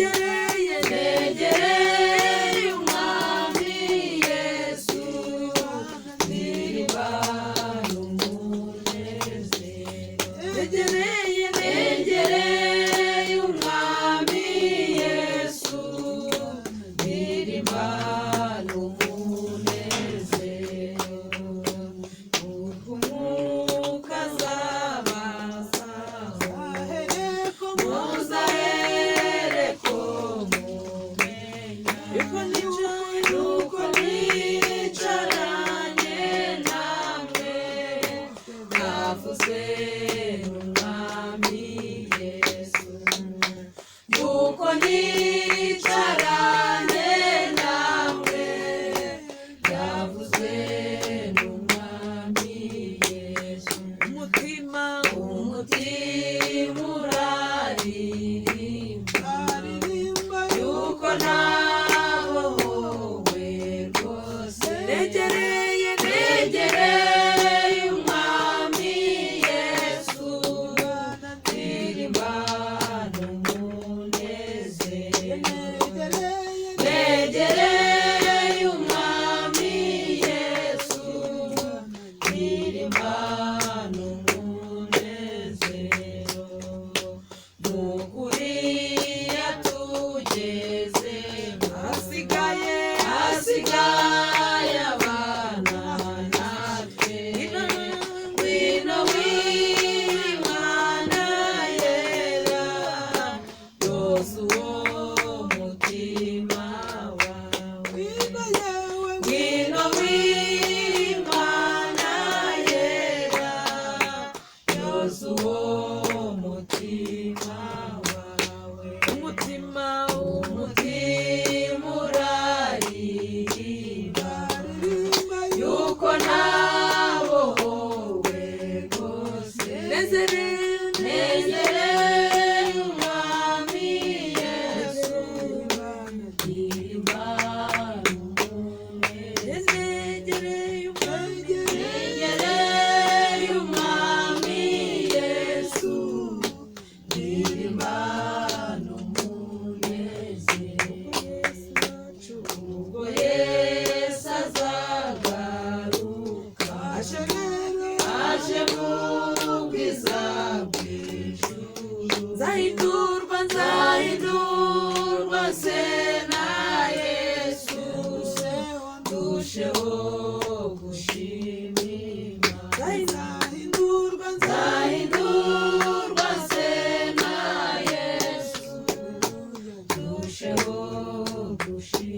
negereye negereye umwami Yesu ndirimba n'umunezero negereye negereye umwami Yesu ndirimba n'umunezero umwuka azabaza muzahereko mumenya yuko nicaranye namwe navuzwe n'umwami Yesu yuko nicaranye namwe navuzwe n'umwami Yesu umutima uraririmba yuko nabohowe rwose negereye negereye umwami Yesu ndirimba n'umunezero negereye umwami Yesu ndirimba n'umunezero nukuri yatugeze hasigaye abana natwe ngwino w'Imana yera yose uwo mutima wawe ngwino w'Imana yera yose uwo mutima wawe umutima uraririmba yuko nabohowe rwose nezereye umwami Yesu ndirimba negereye umwami Yesu ndirimba n'umunezero ubwo Yesu azagaruka aje mu bwiza bw'ijuru nzahindurwa se na Yesu ndusheho gushima Imana nzahindurwa se na Yesu ndusheho gushima